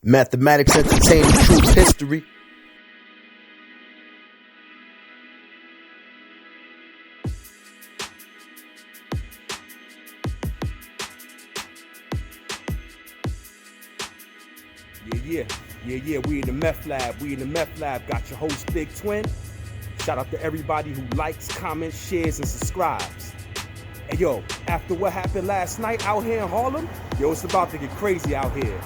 Mathematics entertaining truth history. Yeah, we in the meth lab. Got your host, Big Twin. Shout out to everybody who likes, comments, shares, and subscribes. And yo, after what happened last night out here in Harlem, yo, it's about to get crazy out here.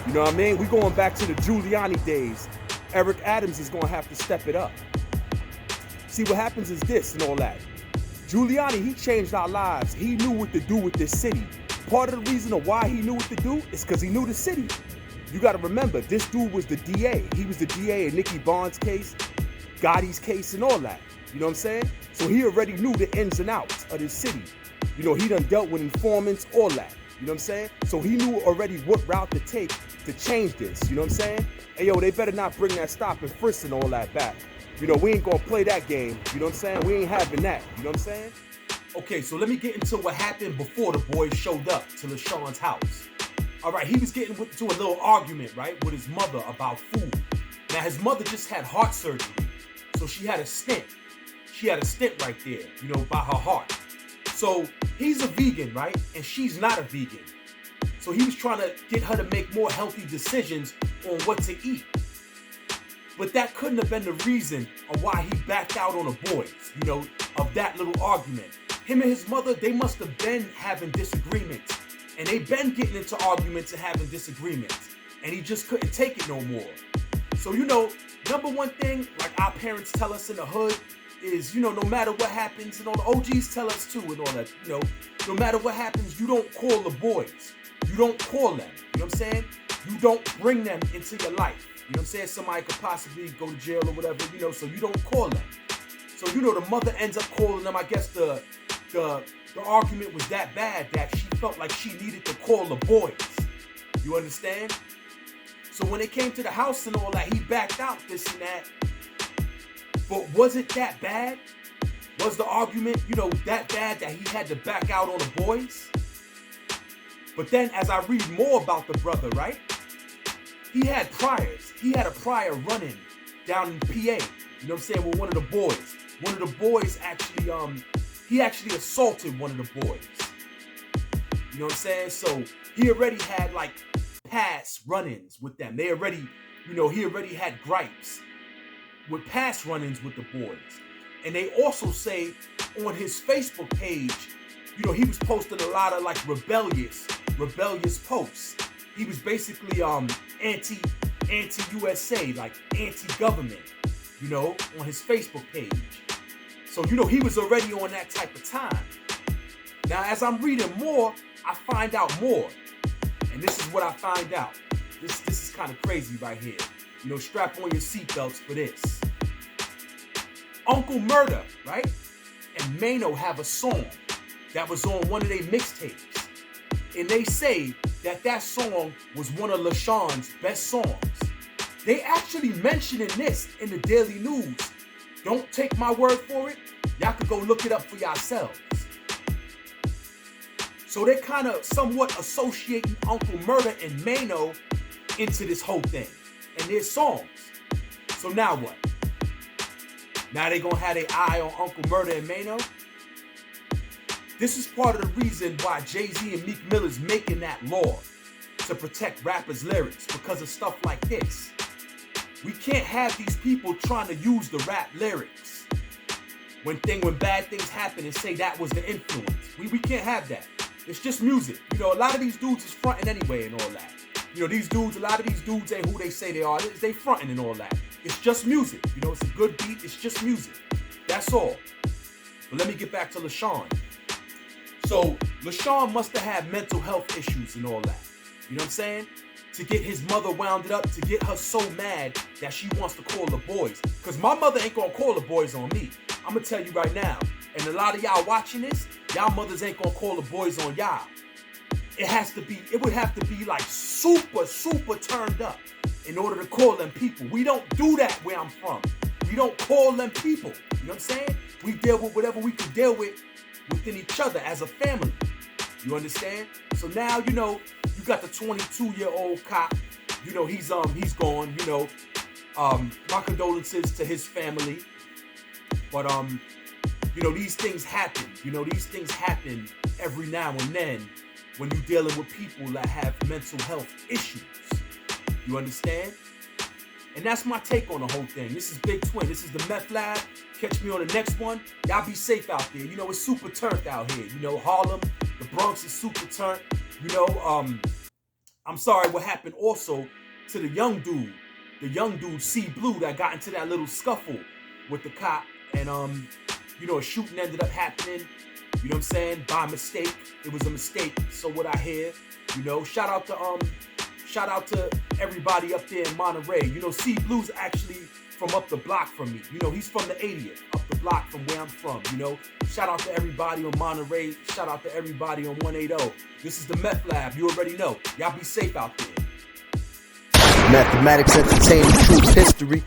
You know what I mean? We going back to the Giuliani days. Eric Adams is gonna have to step it up. See, what happens is this and all that. Giuliani, he changed our lives. He knew what to do with this city. Part of the reason of why he knew what to do is because he knew the city. You gotta remember, this dude was the DA. He was the DA in Nicky Barnes' case, Gotti's case, and all that. You know what I'm saying? So he already knew the ins and outs of this city. You know, he done dealt with informants, all that. You know what I'm saying? So he knew already what route to take to change this. You know what I'm saying? Hey, yo, they better not bring that stop and frisk and all that back. You know, we ain't gonna play that game. You know what I'm saying? We ain't having that. You know what I'm saying? Okay, so let me get into what happened before the boys showed up to Lashawn's house. All right, he was getting into a little argument, right, with his mother about food. Now, his mother just had heart surgery, so she had a stent. She had a stent right there, you know, by her heart. So he's a vegan, right, and she's not a vegan. So he was trying to get her to make more healthy decisions on what to eat. But that couldn't have been the reason of why he backed out on the boys, you know, of that little argument. Him and his mother, they must have been having disagreements. And they been getting into arguments and having disagreements. And he just couldn't take it no more. So, you know, number one thing, like our parents tell us in the hood, is, you know, no matter what happens, and all the OGs tell us too and all that, you know, no matter what happens, you don't call the boys. You don't call them. You know what I'm saying? You don't bring them into your life. You know what I'm saying? Somebody could possibly go to jail or whatever, you know, so you don't call them. So, you know, the mother ends up calling them. I guess the argument was that bad that she felt like she needed to call the boys. You understand? So when they came to the house and all that, he backed out this and that. But was it that bad? Was the argument, you know, that bad that he had to back out on the boys? But then as I read more about the brother, right? He had priors. He had a prior running down in PA. You know what I'm saying? With one of the boys. One of the boys actually, he actually assaulted one of the boys. You know what I'm saying? So he already had like past run-ins with them. They already, you know, he already had gripes with past run-ins with the boys. And they also say on his Facebook page, you know, he was posting a lot of like rebellious posts. He was basically anti-USA, like anti-government, you know, on his Facebook page. So, you know, he was already on that type of time. Now, as I'm reading more, I find out more. And this is what I find out. This is kind of crazy right here. You know, strap on your seatbelts for this. Uncle Murder, right? And M.E.T.H have a song that was on one of their mixtapes. And they say that song was one of Lashawn's best songs. They actually mentioning this in the Daily News. Don't take my word for it. Y'all could go look it up for yourselves. So they're kind of somewhat associating Uncle Murder and M.E.T.H into this whole thing and their songs. So now what? Now they gonna have their eye on Uncle Murder and M.E.T.H? This is part of the reason why Jay-Z and Mcneil is making that law to protect rappers' lyrics because of stuff like this. We can't have these people trying to use the rap lyrics when bad things happen and say that was the influence. We can't have that. It's just music. You know, a lot of these dudes is fronting anyway and all that. You know, a lot of these dudes ain't who they say they are. They fronting and all that. It's just music. You know, it's a good beat. It's just music. That's all. But let me get back to Lashawn. So Lashawn must have had mental health issues and all that. You know what I'm saying? To get his mother wound up, to get her so mad that she wants to call the boys. Because my mother ain't going to call the boys on me. I'm going to tell you right now. And a lot of y'all watching this, y'all mothers ain't going to call the boys on y'all. It would have to be like super turned up in order to call them people. We don't do that where I'm from. We don't call them people. You know what I'm saying? We deal with whatever we can deal with within each other as a family. You understand? So now, you know, you got the 22-year-old cop you know, he's gone, you know. My condolences to his family. But you know, these things happen. You know, these things happen every now and then when you're dealing with people that have mental health issues. You understand? And that's my take on the whole thing. This is Big Twin. This is the Meth Lab. Catch me on the next one. Y'all be safe out there. You know, it's super turned out here. You know, Harlem, the Bronx is super turned. You know, I'm sorry what happened also to the young dude, C Blue, that got into that little scuffle with the cop. And, you know, a shooting ended up happening. You know what I'm saying? By mistake. It was a mistake. So what I hear, you know, shout out to everybody up there in Monterey. You know, C Blue's actually from up the block from me. You know, he's from the 80th, up the block from where I'm from. You know, shout out to everybody on Monterey. Shout out to everybody on 180. This is the Meth Lab. You already know. Y'all be safe out there. Mathematics, entertainment, truth, history.